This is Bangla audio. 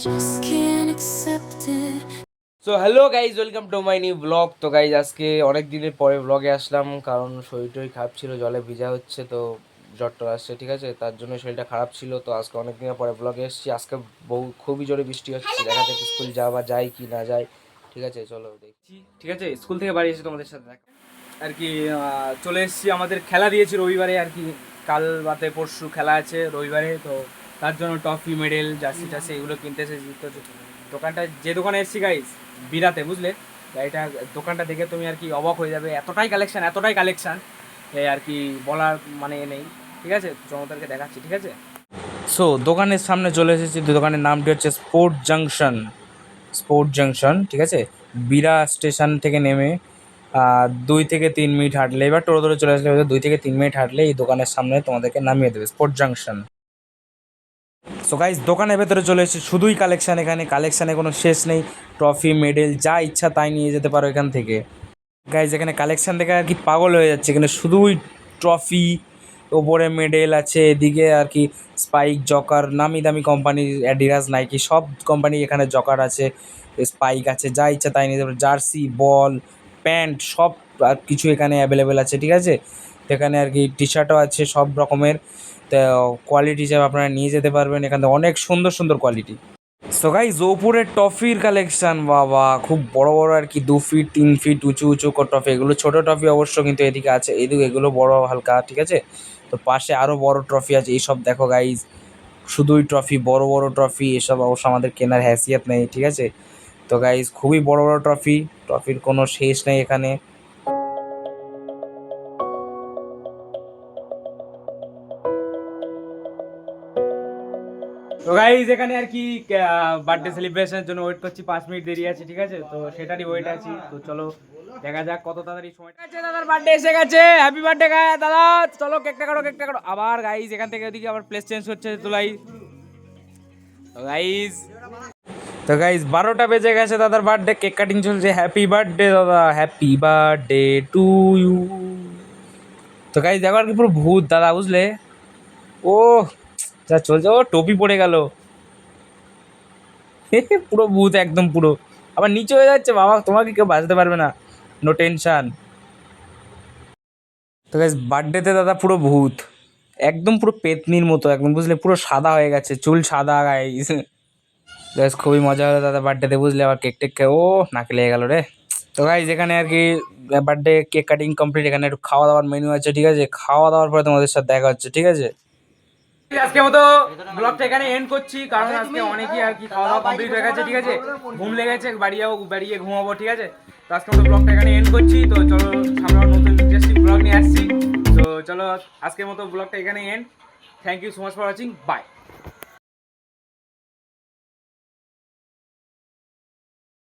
just can't accept it. So hello guys, welcome to my new blog. তো গাইজ আজকে অনেক দিনের পরে ব্লগে আসলাম, কারণ শরীরটাই খারাপ ছিল, জলে ভিজা হচ্ছে তো জ্বর টর আসছে, ঠিক আছে, তার জন্য শরীরটা খারাপ ছিল। তো আজকে অনেক দিনের পরে ব্লগে এসেছি। আজকে খুবই জোরে বৃষ্টি হচ্ছে, দেখা যাক স্কুল যাওয়া যায় কি না যায়। ঠিক আছে, চলো দেখছি। ঠিক আছে, স্কুল থেকে বাড়ি এসে তোমাদের সাথে দেখা আর কি। চলে এসেছি, আমাদের খেলা দিয়েছি রবিবারে আর কি। কাল বাদে পরশু খেলা আছে রবিবারে, তো তার জন্য ট্রফি মেডেল জার্সি টার্সি এগুলো কিনতে এসেছি। তো দোকানটা যে দোকানে এসেছি গাইজ, বিরাতে, বুঝলে, এটা দোকানটা দেখে তুমি আর কি অবাক হয়ে যাবে। এতটাই কালেকশান এই আর কি বলার মানে নেই। ঠিক আছে, তোমাদেরকে দেখাচ্ছি। ঠিক আছে, সো দোকানের সামনে চলে এসেছি। দোকানের নামটি হচ্ছে স্পোর্ট জাংশন। ঠিক আছে, বিরা স্টেশন থেকে নেমে 2 থেকে 3 মিনিট হাঁটলে, এবার টোটো ধরে চলে আসলে 2 থেকে 3 মিনিট হাঁটলে এই দোকানের সামনে তোমাদেরকে নামিয়ে দেবে, স্পোর্ট জাংশন। সো গাইজ দোকানের ভেতরে চলে এসেছি, শুধুই কালেকশান। এখানে কালেকশানে কোনো শেষ নেই, ট্রফি মেডেল যা ইচ্ছা তাই নিয়ে যেতে পারো এখান থেকে। গাইজ এখানে কালেকশান দেখে আর কি পাগল হয়ে যাচ্ছে। এখানে শুধুই ট্রফি, ওপরে মেডেল আছে, এদিকে আর কি স্পাইক, জকার, নামি দামি কোম্পানি, অ্যাডিডাস, নাইকি সব কোম্পানি এখানে জকার আছে, স্পাইক আছে, যা ইচ্ছা তাই নিয়ে যাবে। জার্সি, বল, প্যান্ট সব আর কিছু এখানে অ্যাভেলেবেল আছে। ঠিক আছে, এখানে আর কি টি শার্টও আছে সব রকমের। তো কোয়ালিটি হিসাবে আপনারা নিয়ে যেতে পারবেন, এখানে অনেক সুন্দর সুন্দর কোয়ালিটি। সো গাইজ ওপরের টফির কালেকশান, বাবা খুব বড় বড় আর কি, 2 ফিট 3 ফিট উঁচু উঁচু টফি। এগুলো ছোটো টফি অবশ্য, কিন্তু এদিকে আছে, এদিকে এগুলো বড় হালকা। ঠিক আছে, তো পাশে আরও বড় ট্রফি আছে। এইসব দেখো গাইজ, শুধুই ট্রফি, বড় বড় ট্রফি। এসব অবশ্য আমাদের কেনার হ্যাসিয়ত নেই। ঠিক আছে, তো গাইজ খুবই বড় বড় ট্রফির কোনো শেষ নেই এখানে। তো গাইজ এখানে আর কি বার্থডে সেলিব্রেশনের জন্য ওয়েট করছি, 5 মিনিট দেরি আছে। ঠিক আছে, তো সেটারই ওয়েট আছি। তো চলো দেখা যাক কত তাড়াতাড়ি সময় আছে। দাদার বার্থডে এসে গেছে, হ্যাপি বার্থডে দাদা। চলো কেকটা কাটো। আবার গাইজ এখান থেকে ওদিকে আবার প্লেস চেঞ্জ হচ্ছে তোলাই। তো গাইজ 12টা বেজে গেছে, দাদার বার্থডে, কেক কাটিং চলছে। হ্যাপি বার্থডে দাদা, হ্যাপি বার্থডে টু ইউ। তো গাইজ দেখো আর কি পুরো ভূত দাদা, বুঝলে, ও যা চলছে, ও টপি পড়ে গেল, পুরো ভূত একদম পুরো। আবার নিচে হয়ে যাচ্ছে, বাবা তোমাকে কেউ বাঁচতে পারবে না, নো টেনশন। তো গাইস বার্থডেতে দাদা পুরো ভূত, একদম পুরো পেতনির মতো একদম, বুঝলে, পুরো সাদা হয়ে গেছে, চুল সাদা গাইস। গাইস খুবই মজা হলো দাদা বার্থডেতে, বুঝলে, আবার কেক টেক খেয়ে ও নাকে লেগে গেলো রে। তো গাইস এখানে আর কি বার্থডে কেক কাটিং কমপ্লিট, এখানে একটু খাওয়া দাওয়ার মেনু আছে। ঠিক আছে, খাওয়া দাওয়ার পরে তোমাদের সাথে দেখা হচ্ছে। ঠিক আছে, আজকের মতো ব্লগটা এখানে এন্ড করছি, কারণ আজকে অনেকই আর কি খাওয়া দাওয়া কমপ্লিট হয়ে গেছে। ঠিক আছে, ঘুম লেগেছে, বাড়িয়ে ঘুমাবো। ঠিক আছে, তো আজকের মতো ব্লগটা এখানে এন্ড করছি। তো চলো আমরা নতুন ইন্টারেস্টিং ব্লগ নিয়ে আসছি। তো চলো আজকের মতো ব্লগটা এখানে end. Thank you so much for watching, by.